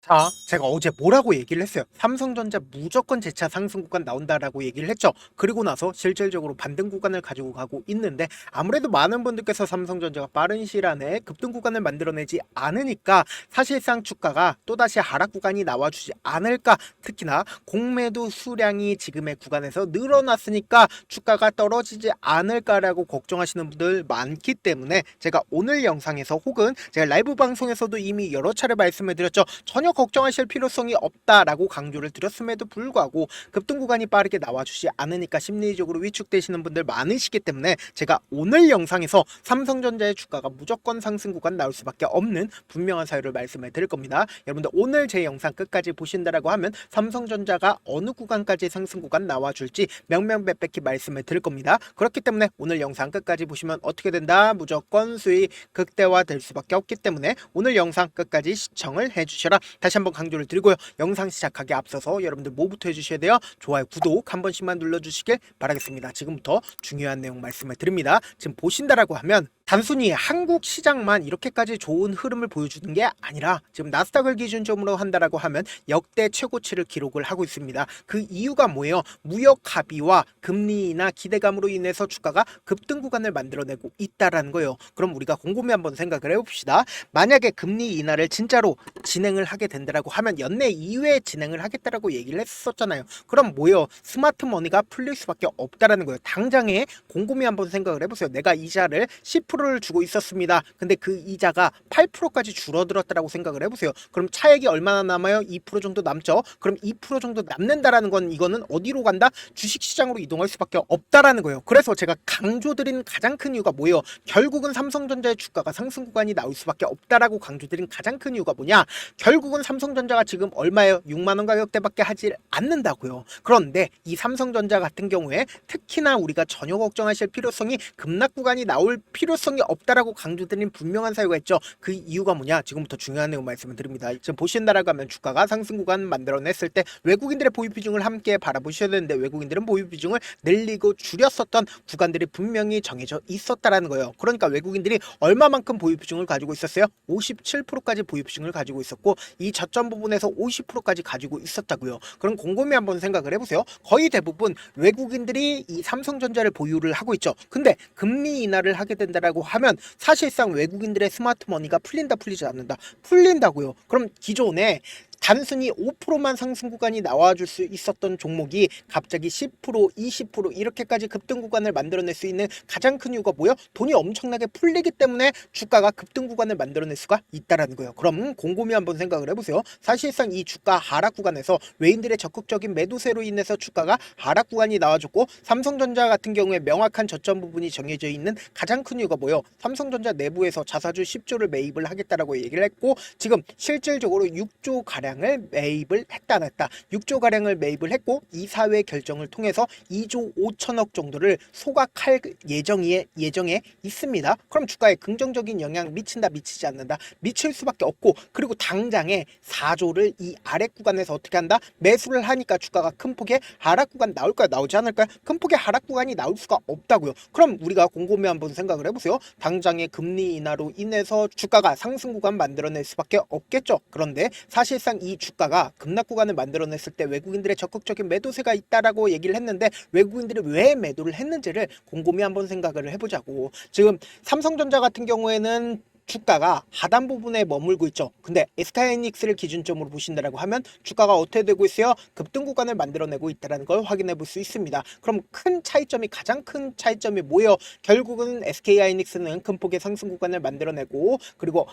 자, 제가 어제 뭐라고 얘기를 했어요? 삼성전자 무조건 재차 상승 구간 나온다라고 얘기를 했죠. 그리고 나서 실질적으로 반등 구간을 가지고 가고 있는데 아무래도 많은 분들께서 삼성전자가 빠른 시일 안에 급등 구간을 만들어내지 않으니까 사실상 주가가 또다시 하락 구간이 나와주지 않을까. 특히나 공매도 수량이 지금의 구간에서 늘어났으니까 주가가 떨어지지 않을까라고 걱정하시는 분들 많기 때문에 제가 오늘 영상에서 혹은 제가 라이브 방송에서도 이미 여러 차례 말씀을 드렸죠. 전혀 걱정하실 필요성이 없다라고 강조를 드렸음에도 불구하고 급등 구간이 빠르게 나와주지 않으니까 심리적으로 위축되시는 분들 많으시기 때문에 제가 오늘 영상에서 삼성전자의 주가가 무조건 상승 구간 나올 수밖에 없는 분명한 사유를 말씀을 드릴 겁니다. 여러분들 오늘 제 영상 끝까지 보신다라고 하면 삼성전자가 어느 구간까지 상승 구간 나와줄지 명명백백히 말씀을 드릴 겁니다. 그렇기 때문에 오늘 영상 끝까지 보시면 어떻게 된다? 무조건 수익 극대화될 수밖에 없기 때문에 오늘 영상 끝까지 시청을 해주셔라. 다시 한번 강조를 드리고요. 영상 시작하기 앞서서 여러분들 뭐부터 해주셔야 돼요? 좋아요, 구독 한 번씩만 눌러주시길 바라겠습니다. 지금부터 중요한 내용 말씀을 드립니다. 지금 보신다라고 하면 단순히 한국 시장만 이렇게까지 좋은 흐름을 보여주는 게 아니라 지금 나스닥을 기준점으로 한다라고 하면 역대 최고치를 기록을 하고 있습니다. 그 이유가 뭐예요? 무역 합의와 금리 인하 기대감으로 인해서 주가가 급등 구간을 만들어내고 있다라는 거예요. 그럼 우리가 곰곰이 한번 생각을 해봅시다. 만약에 금리 인하를 진짜로 진행을 하게 된다라고 하면 연내 이후에 진행을 하겠다라고 얘기를 했었잖아요. 그럼 뭐예요? 스마트 머니가 풀릴 수밖에 없다라는 거예요. 당장에 곰곰이 한번 생각을 해보세요. 내가 이자를 10%를 주고 있었습니다. 근데 그 이자가 8%까지 줄어들었다라고 생각을 해보세요. 그럼 차액이 얼마나 남아요? 2% 정도 남죠. 그럼 2% 정도 남는다라는 건 이거는 어디로 간다? 주식시장으로 이동할 수밖에 없다라는 거예요. 그래서 제가 강조드린 가장 큰 이유가 뭐예요? 결국은 삼성전자의 주가가 상승 구간이 나올 수밖에 없다라고 강조드린 가장 큰 이유가 뭐냐? 결국은 삼성전자가 지금 얼마예요? 6만원 가격대밖에 하지 않는다고요. 그런데 이 삼성전자 같은 경우에 특히나 우리가 전혀 걱정하실 필요성이 급락 구간이 나올 필요성이 없다라고 강조드린 분명한 사유가 있죠. 그 이유가 뭐냐? 지금부터 중요한 내용 말씀을 드립니다. 지금 보신다라고 하면 주가가 상승 구간 만들어냈을 때 외국인들의 보유 비중을 함께 바라보셔야 되는데 외국인들은 보유 비중을 늘리고 줄였었던 구간들이 분명히 정해져 있었다라는 거예요. 그러니까 외국인들이 얼마만큼 보유 비중을 가지고 있었어요? 57%까지 보유 비중을 가지고 있었고 이 저점 부분에서 50%까지 가지고 있었다고요. 그럼 곰곰이 한번 생각을 해보세요. 거의 대부분 외국인들이 이 삼성전자를 보유를 하고 있죠. 근데 금리 인하를 하게 된다라고 하면 사실상 외국인들의 스마트 머니가 풀린다 풀리지 않는다? 풀린다고요. 그럼 기존에 단순히 5%만 상승 구간이 나와줄 수 있었던 종목이 갑자기 10%, 20% 이렇게까지 급등 구간을 만들어낼 수 있는 가장 큰 이유가 뭐예요? 돈이 엄청나게 풀리기 때문에 주가가 급등 구간을 만들어낼 수가 있다라는 거예요. 그럼 곰곰이 한번 생각을 해보세요. 사실상 이 주가 하락 구간에서 외인들의 적극적인 매도세로 인해서 주가가 하락 구간이 나와줬고 삼성전자 같은 경우에 명확한 저점 부분이 정해져 있는 가장 큰 이유가 뭐예요? 삼성전자 내부에서 자사주 10조를 매입을 하겠다라고 얘기를 했고 지금 실질적으로 6조 가량 을 매입을 했다 냈다 6조 가량을 매입을 했고 이사회 결정을 통해서 2조 5천억 정도를 소각할 예정에 있습니다. 그럼 주가에 긍정적인 영향 미친다 미치지 않는다? 미칠 수밖에 없고 그리고 당장에 4조를 이 아래 구간에서 어떻게 한다? 매수를 하니까 주가가 큰 폭의 하락 구간 나올까요? 나오지 않을까요? 큰 폭의 하락 구간이 나올 수가 없다고요. 그럼 우리가 곰곰이 한번 생각을 해보세요. 당장의 금리 인하로 인해서 주가가 상승 구간 만들어낼 수밖에 없겠죠. 그런데 사실상 이 주가가 급락 구간을 만들어냈을 때 외국인들의 적극적인 매도세가 있다라고 얘기를 했는데 외국인들이 왜 매도를 했는지를 곰곰이 한번 생각을 해보자고. 지금 삼성전자 같은 경우에는 주가가 하단 부분에 머물고 있죠. 근데 SK하이닉스를 기준점으로 보신다라고 하면 주가가 어떻게 되고 있어요? 급등 구간을 만들어내고 있다는 걸 확인해 볼 수 있습니다. 그럼 가장 큰 차이점이 뭐예요? 결국은 SK하이닉스는 큰 폭의 상승 구간을 만들어내고 그리고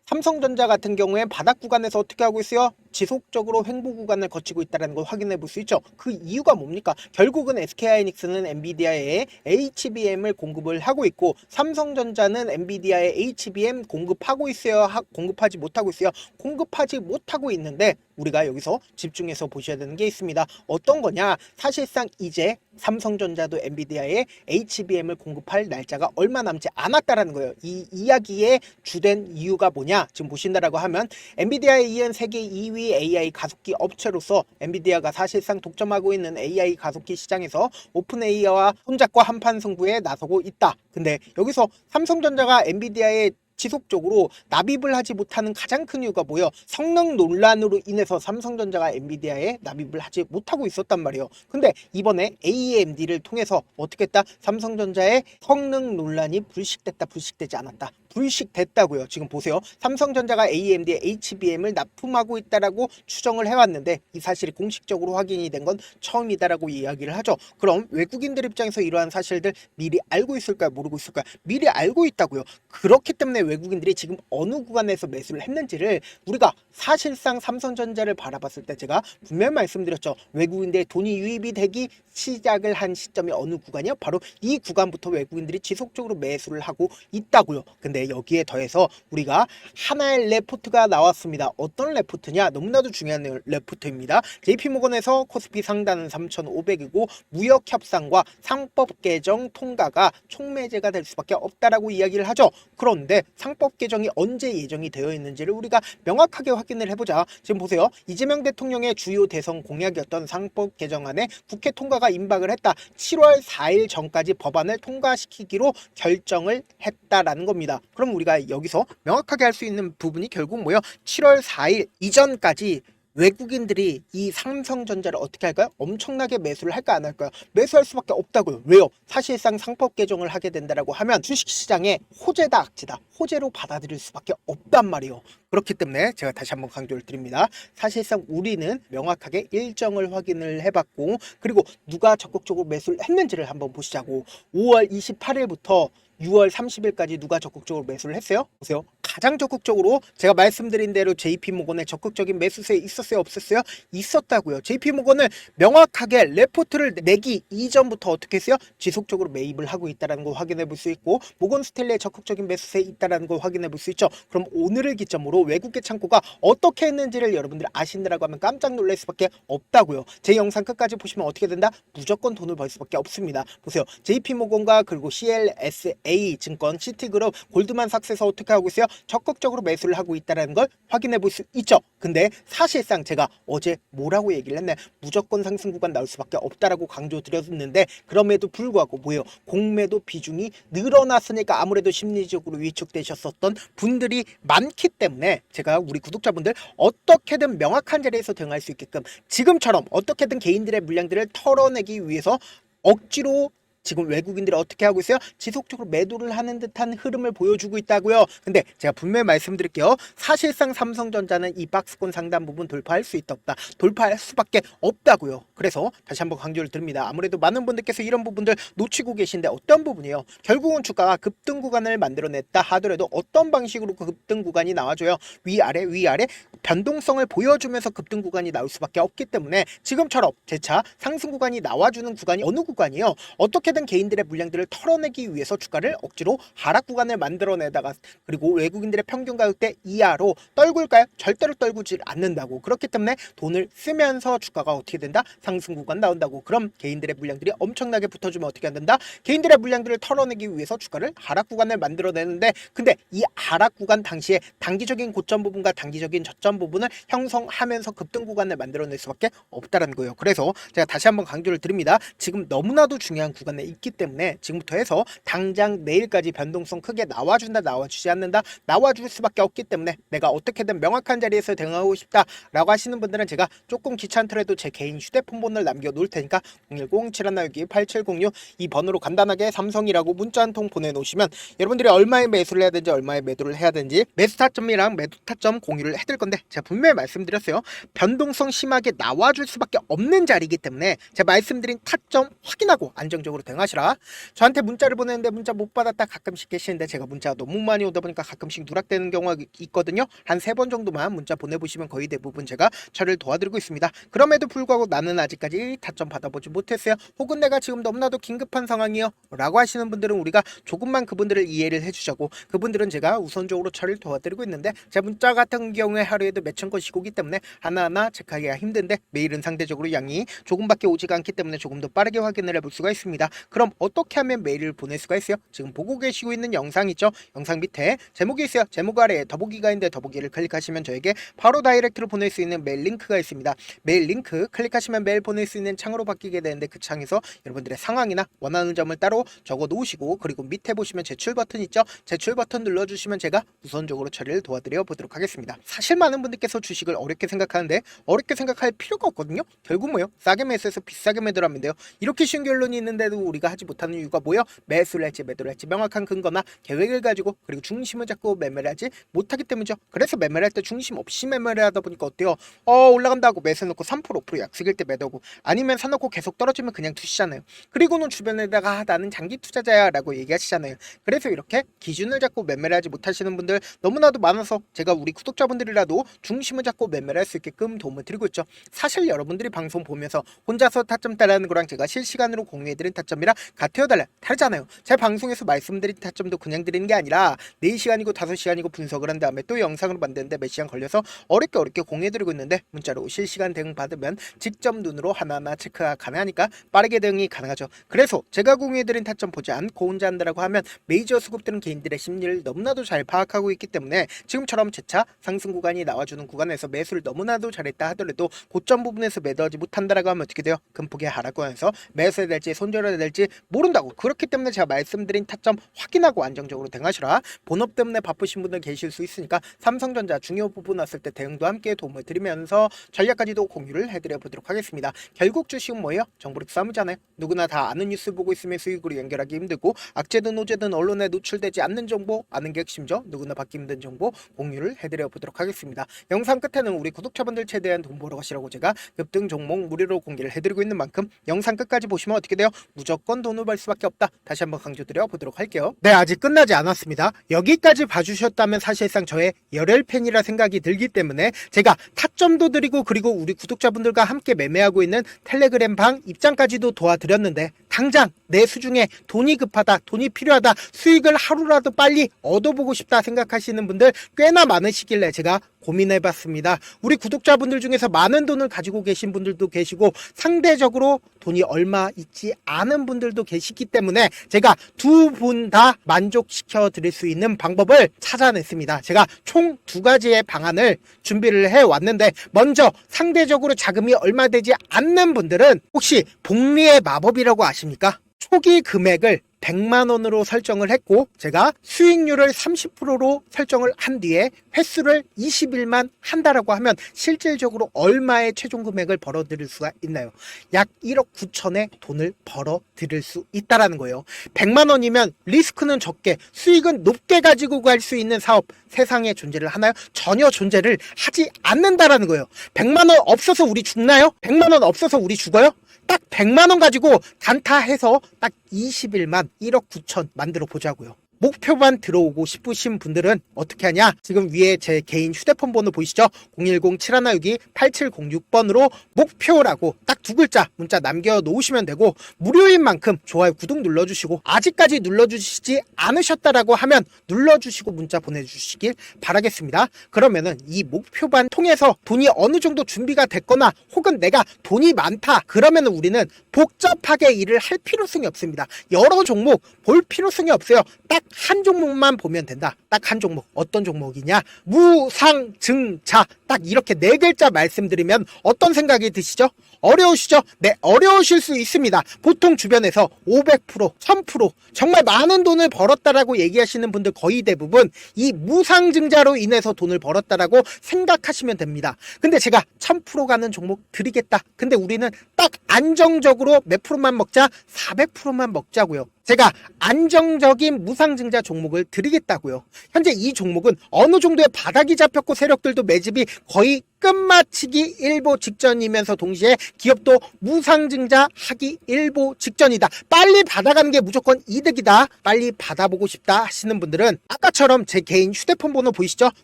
삼성전자 같은 경우에 바닥 구간에서 어떻게 하고 있어요? 지속적으로 횡보 구간을 거치고 있다는 걸 확인해 볼 수 있죠. 그 이유가 뭡니까? 결국은 SK하이닉스는 엔비디아에 HBM을 공급을 하고 있고 삼성전자는 엔비디아에 HBM 공급하고 있어요? 공급하지 못하고 있어요? 공급하지 못하고 있는데 우리가 여기서 집중해서 보셔야 되는 게 있습니다. 어떤 거냐? 사실상 이제 삼성전자도 엔비디아에 HBM을 공급할 날짜가 얼마 남지 않았다라는 거예요. 이 이야기의 주된 이유가 뭐냐? 지금 보신다라고 하면 엔비디아에 이은 세계 2위 AI 가속기 업체로서 엔비디아가 사실상 독점하고 있는 AI 가속기 시장에서 오픈 AI와 손잡고 한판 승부에 나서고 있다. 근데 여기서 삼성전자가 엔비디아에 지속적으로 납입을 하지 못하는 가장 큰 이유가 뭐예요? 성능 논란으로 인해서 삼성전자가 엔비디아에 납입을 하지 못하고 있었단 말이에요. 근데 이번에 AMD를 통해서 어떻게 했다? 삼성전자의 성능 논란이 불식됐다, 불식되지 않았다. 불식됐다고요. 지금 보세요. 삼성전자가 AMD의 HBM을 납품하고 있다라고 추정을 해왔는데 이 사실이 공식적으로 확인이 된 건 처음이다라고 이야기를 하죠. 그럼 외국인들 입장에서 이러한 사실들 미리 알고 있을까요? 모르고 있을까요? 미리 알고 있다고요. 그렇기 때문에 외국인들이 지금 어느 구간에서 매수를 했는지를 우리가 사실상 삼성전자를 바라봤을 때 제가 분명히 말씀드렸죠. 외국인들의 돈이 유입이 되기 시작을 한 시점이 어느 구간이요? 바로 이 구간부터 외국인들이 지속적으로 매수를 하고 있다고요. 근데 여기에 더해서 우리가 하나의 레포트가 나왔습니다. 어떤 레포트냐? 너무나도 중요한 레포트입니다. JP모건에서 코스피 상단은 3,500이고 무역 협상과 상법 개정 통과가 촉매제가 될 수밖에 없다라고 이야기를 하죠. 그런데 상법 개정이 언제 예정이 되어 있는지를 우리가 명확하게 확인을 해보자. 지금 보세요. 이재명 대통령의 주요 대선 공약이었던 상법 개정안에 국회 통과가 임박을 했다. 7월 4일 전까지 법안을 통과시키기로 결정을 했다라는 겁니다. 그럼 우리가 여기서 명확하게 할 수 있는 부분이 결국 뭐예요? 7월 4일 이전까지 외국인들이 이 삼성전자를 어떻게 할까요? 엄청나게 매수를 할까 안 할까요? 매수할 수밖에 없다고요. 왜요? 사실상 상법 개정을 하게 된다라고 하면 주식시장에 호재다 악재다. 호재로 받아들일 수밖에 없단 말이에요. 그렇기 때문에 제가 다시 한번 강조를 드립니다. 사실상 우리는 명확하게 일정을 확인을 해봤고 그리고 누가 적극적으로 매수를 했는지를 한번 보시자고. 5월 28일부터 6월 30일까지 누가 적극적으로 매수를 했어요? 보세요. 가장 적극적으로 제가 말씀드린 대로 JP모건의 적극적인 매수세에 있었어요? 없었어요? 있었다고요. JP모건은 명확하게 레포트를 내기 이전부터 어떻게 했어요? 지속적으로 매입을 하고 있다는 걸 확인해 볼 수 있고 모건스탠리의 적극적인 매수세에 있다는 걸 확인해 볼 수 있죠. 그럼 오늘을 기점으로 외국계 창고가 어떻게 했는지를 여러분들 아신다라고 하면 깜짝 놀랄 수밖에 없다고요. 제 영상 끝까지 보시면 어떻게 된다? 무조건 돈을 벌 수밖에 없습니다. 보세요. JP모건과 그리고 CLSA 증권, 시티그룹, 골드만삭스에서 어떻게 하고 있어요? 적극적으로 매수를 하고 있다는 걸 확인해 볼 수 있죠. 근데 사실상 제가 어제 뭐라고 얘기를 했나요? 무조건 상승 구간 나올 수밖에 없다라고 강조드렸는데 그럼에도 불구하고 뭐예요? 공매도 비중이 늘어났으니까 아무래도 심리적으로 위축되셨었던 분들이 많기 때문에 제가 우리 구독자분들 어떻게든 명확한 자리에서 대응할 수 있게끔 지금처럼 어떻게든 개인들의 물량들을 털어내기 위해서 억지로 지금 외국인들이 어떻게 하고 있어요? 지속적으로 매도를 하는 듯한 흐름을 보여주고 있다고요. 근데 제가 분명히 말씀드릴게요. 사실상 삼성전자는 이 박스권 상단 부분 돌파할 수 있다 없다. 돌파할 수밖에 없다고요. 그래서 다시 한번 강조를 드립니다. 아무래도 많은 분들께서 이런 부분들 놓치고 계신데 어떤 부분이요? 결국은 주가가 급등 구간을 만들어냈다 하더라도 어떤 방식으로 그 급등 구간이 나와줘요? 위아래 위아래 변동성을 보여주면서 급등 구간이 나올 수밖에 없기 때문에 지금처럼 재차 상승 구간이 나와주는 구간이 어느 구간이요? 어떻게든 개인들의 물량들을 털어내기 위해서 주가를 억지로 하락 구간을 만들어내다가 그리고 외국인들의 평균 가격대 이하로 떨굴까요? 절대로 떨구질 않는다고. 그렇기 때문에 돈을 쓰면서 주가가 어떻게 된다? 상승 구간 나온다고. 그럼 개인들의 물량들이 엄청나게 붙어주면 어떻게 안 된다? 개인들의 물량들을 털어내기 위해서 주가를 하락 구간을 만들어내는데 근데 이 하락 구간 당시에 단기적인 고점 부분과 단기적인 저점 부분을 형성하면서 급등 구간을 만들어낼 수밖에 없다는 거예요. 그래서 제가 다시 한번 강조를 드립니다. 지금 너무나도 중요한 구간에 있기 때문에 지금부터 해서 당장 내일까지 변동성 크게 나와준다 나와주지 않는다 나와줄 수밖에 없기 때문에 내가 어떻게든 명확한 자리에서 대응하고 싶다 라고 하시는 분들은 제가 조금 귀찮더라도 제 개인 휴대폰 번호를 남겨놓을 테니까 010-7162-8706 이 번호로 간단하게 삼성이라고 문자 한 통 보내놓으시면 여러분들이 얼마에 매수를 해야 되는지 얼마에 매도를 해야 되는지 매수 타점이랑 매도 타점 공유를 해드릴 건데 제가 분명히 말씀드렸어요. 변동성 심하게 나와줄 수밖에 없는 자리이기 때문에 제가 말씀드린 타점 확인하고 안정적으로 대응하시라. 저한테 문자를 보내는데 문자 못 받았다 가끔씩 계시는데 제가 문자가 너무 많이 오다 보니까 가끔씩 누락되는 경우가 있거든요. 한 3번 정도만 문자 보내보시면 거의 대부분 제가 처리를 도와드리고 있습니다. 그럼에도 불구하고 나는 아직까지 타점 받아보지 못했어요. 혹은 내가 지금 너무나도 긴급한 상황이요 라고 하시는 분들은 우리가 조금만 그분들을 이해를 해주자고 그분들은 제가 우선적으로 처리를 도와드리고 있는데 제 문자 같은 경우에 하루에도 몇천 건씩 오기 때문에 하나하나 체크하기가 힘든데 메일은 상대적으로 양이 조금밖에 오지가 않기 때문에 조금 더 빠르게 확인을 해볼 수가 있습니다. 그럼 어떻게 하면 메일을 보낼 수가 있어요? 지금 보고 계시고 있는 영상 있죠? 영상 밑에 제목이 있어요. 제목 아래에 더보기가 있는데 더보기를 클릭하시면 저에게 바로 다이렉트로 보낼 수 있는 메일 링크가 있습니다. 메일 링크 클릭하시면 메일 보낼 수 있는 창으로 바뀌게 되는데 그 창에서 여러분들의 상황이나 원하는 점을 따로 적어 놓으시고, 그리고 밑에 보시면 제출 버튼 있죠? 제출 버튼 눌러주시면 제가 우선적으로 처리를 도와드려 보도록 하겠습니다. 사실 많은 분들께서 주식을 어렵게 생각하는데 어렵게 생각할 필요가 없거든요. 결국 뭐요? 싸게 매수해서 비싸게 매도하면 돼요. 이렇게 쉬운 결론이 있는데도 우리가 하지 못하는 이유가 뭐예요? 매수를 할지 매도를 할지 명확한 근거나 계획을 가지고, 그리고 중심을 잡고 매매를 하지 못하기 때문이죠. 그래서 매매를 할 때 중심 없이 매매를 하다 보니까 어때요? 올라간다 하고 매수해놓고 3% 5% 약속일 때 매도하고, 아니면 사놓고 계속 떨어지면 그냥 두시잖아요. 그리고는 주변에다가 나는 장기 투자자야 라고 얘기하시잖아요. 그래서 이렇게 기준을 잡고 매매를 하지 못하시는 분들 너무나도 많아서 제가 우리 구독자분들이라도 중심을 잡고 매매를 할 수 있게끔 도움을 드리고 있죠. 사실 여러분들이 방송 보면서 혼자서 타점 따라하는 거랑 제가 실시간으로 공유해드린 타점이랑 같아요 달라요? 다르잖아요. 제 방송에서 말씀드린 타점도 그냥 드리는 게 아니라 4시간이고 5시간이고 분석을 한 다음에 또 영상으로 만드는데 몇 시간 걸려서 어렵게 공유해드리고 있는데, 문자로 실시간 대응 받으면 직접 눈으로 하나하나 체크가 가능하니까 빠르게 대응이 가능하죠. 그래서 제가 공유해드린 타점 보지 않고 혼자 한다라고 하면 메이저 수급들은 개인들의 심리를 너무나도 잘 파악하고 있기 때문에 지금처럼 재차 상승 구간이 나와주는 구간에서 매수를 너무나도 잘했다 하더라도 고점 부분에서 매도하지 못한다라고 하면 어떻게 돼요? 금폭의 하락권에서 매수해야 될지 손절해야 될지 모른다고. 그렇기 때문에 제가 말씀드린 타점 확인하고 안정적으로 대응하시라. 본업 때문에 바쁘신 분들 계실 수 있으니까 삼성전자 중요 부분 왔을 때 대응도 함께 도움을 드리면서 전략까지도 공유를 해드려 보도록 하겠습니다. 결국 주식은 뭐예요? 정보력 싸움이잖아요. 누구나 다 아는 뉴스 보고 있으면 수익으로 연결하기 힘들고, 악재든 호재든 언론에 노출되지 않는 정보 아는 게 핵심이죠. 누구나 받기 힘든 정보 공유를 해드려 보도록 하겠습니다. 영상 끝에는 우리 구독자분들 최대한 돈 벌어 가시라고 제가 급등 종목 무료로 공개를 해드리고 있는 만큼 영상 끝까지 보시면 어떻게 돼요? 무조건 돈을 벌 수밖에 없다. 다시 한번 강조드려 보도록 할게요. 네, 아직 끝나지 않았습니다. 여기까지 봐주셨다면 사실상 저의 열혈 팬이라 생각이 들기 때문에 제가 타점도 드리고, 그리고 우리 구독자분들과 함께 매매하고 있는 텔레그램 방 입장까지도 도와드렸는데, 당장 내 수중에 돈이 급하다, 돈이 필요하다, 수익을 하루라도 빨리 얻어보고 싶다 생각하시는 분들 꽤나 많으시길래 제가 고민해봤습니다. 우리 구독자분들 중에서 많은 돈을 가지고 계신 분들도 계시고 상대적으로 돈이 얼마 있지 않은 분들도 계시기 때문에 제가 두 분 다 만족시켜 드릴 수 있는 방법을 찾아냈습니다. 제가 총 2가지의 방안을 준비를 해왔는데, 먼저 상대적으로 자금이 얼마 되지 않는 분들은 혹시 복리의 마법이라고 아십니까? 초기 금액을 100만원으로 설정을 했고, 제가 수익률을 30%로 설정을 한 뒤에 횟수를 20일만 한다라고 하면 실질적으로 얼마의 최종 금액을 벌어들일 수가 있나요? 약 1억 9천의 돈을 벌어들일 수 있다라는 거예요. 100만원이면 리스크는 적게 수익은 높게 가지고 갈 수 있는 사업 세상에 존재를 하나요? 전혀 존재를 하지 않는다라는 거예요. 100만원 없어서 우리 죽나요? 100만원 없어서 우리 죽어요? 딱 100만원 가지고 단타해서 딱 20일만 1억 9천 만들어 보자고요. 목표만 들어오고 싶으신 분들은 어떻게 하냐? 지금 위에 제 개인 휴대폰 번호 보이시죠? 010-7162-8706번으로 목표라고 딱 2글자 문자 남겨놓으시면 되고, 무료인 만큼 좋아요 구독 눌러주시고, 아직까지 눌러주시지 않으셨다라고 하면 눌러주시고 문자 보내주시길 바라겠습니다. 그러면은 이 목표반 통해서 돈이 어느 정도 준비가 됐거나, 혹은 내가 돈이 많다 그러면은 우리는 복잡하게 일을 할 필요성이 없습니다. 여러 종목 볼 필요성이 없어요. 딱 한 종목만 보면 된다. 딱 한 종목. 어떤 종목이냐? 무상증자. 딱 이렇게 4글자 말씀드리면 어떤 생각이 드시죠? 어려우시죠? 네, 어려우실 수 있습니다. 보통 주변에서 500%, 1000% 정말 많은 돈을 벌었다라고 얘기하시는 분들 거의 대부분 이 무상증자로 인해서 돈을 벌었다라고 생각하시면 됩니다. 근데 제가 1000% 가는 종목 드리겠다. 근데 우리는 딱 안정적으로 몇 프로만 먹자? 400%만 먹자고요. 제가 안정적인 무상증자 종목을 드리겠다고요. 현재 이 종목은 어느 정도의 바닥이 잡혔고 세력들도 매집이 거의 끝마치기 일보 직전이면서 동시에 기업도 무상증자 하기 일보 직전이다. 빨리 받아가는 게 무조건 이득이다. 빨리 받아보고 싶다 하시는 분들은 아까처럼 제 개인 휴대폰 번호 보이시죠?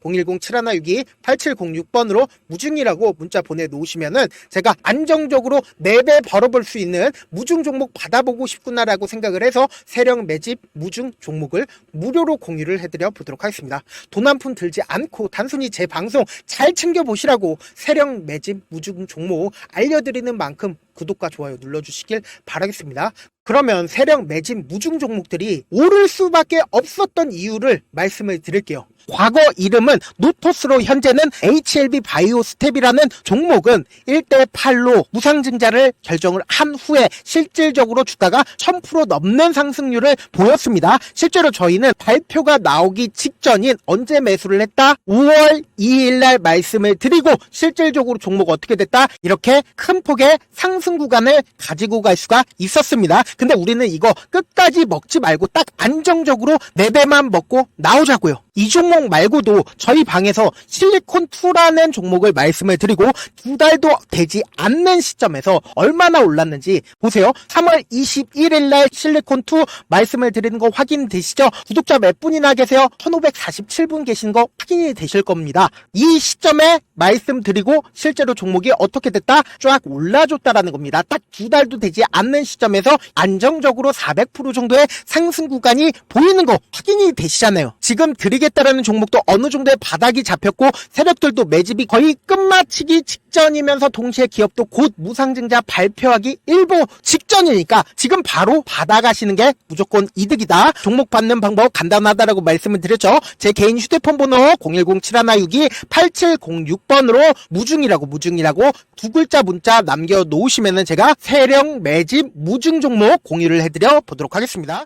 010-7162-8706번으로 무중이라고 문자 보내놓으시면은 제가 안정적으로 4배 벌어볼 수 있는 무중 종목 받아보고 싶구나라고 생각을 해서 세력 매집 무중 종목을 무료로 공유를 해드려 보도록 하겠습니다. 돈 한 푼 들지 않고 단순히 제 방송 잘 챙겨보시라고 세력 매집 무중 종목 알려드리는 만큼 구독과 좋아요 눌러주시길 바라겠습니다. 그러면 세력 매집 무중 종목들이 오를 수밖에 없었던 이유를 말씀을 드릴게요. 과거 이름은 노토스로 현재는 HLB 바이오스텝이라는 종목은 1대8로 무상증자를 결정을 한 후에 실질적으로 주가가 1000% 넘는 상승률을 보였습니다. 실제로 저희는 발표가 나오기 직전인 언제 매수를 했다? 5월 2일 날 말씀을 드리고 실질적으로 종목 어떻게 됐다? 이렇게 큰 폭의 상승 구간을 가지고 갈 수가 있었습니다. 근데 우리는 이거 끝까지 먹지 말고 딱 안정적으로 4배만 먹고 나오자고요. 이 종목 말고도 저희 방에서 실리콘2라는 종목을 말씀을 드리고 2달도 되지 않는 시점에서 얼마나 올랐는지 보세요. 3월 21일 날 실리콘2 말씀을 드리는 거 확인되시죠? 구독자 몇 분이나 계세요? 1547분 계신 거 확인이 되실 겁니다. 이 시점에 말씀드리고 실제로 종목이 어떻게 됐다? 쫙 올라줬다라는 겁니다. 딱 2달도 되지 않는 시점에서 안정적으로 400% 정도의 상승 구간이 보이는 거 확인이 되시잖아요. 지금 드리겠다라는 종목도 어느 정도의 바닥이 잡혔고 세력들도 매집이 거의 끝마치기 직전이면서 동시에 기업도 곧 무상증자 발표하기 일보 직전이니까 지금 바로 받아가시는 게 무조건 이득이다. 종목 받는 방법 간단하다라고 말씀을 드렸죠. 제 개인 휴대폰 번호 010-7162-8706번으로 무중이라고 두 글자 문자 남겨놓으시면은 제가 세력 매집 무중 종목 공유를 해드려 보도록 하겠습니다.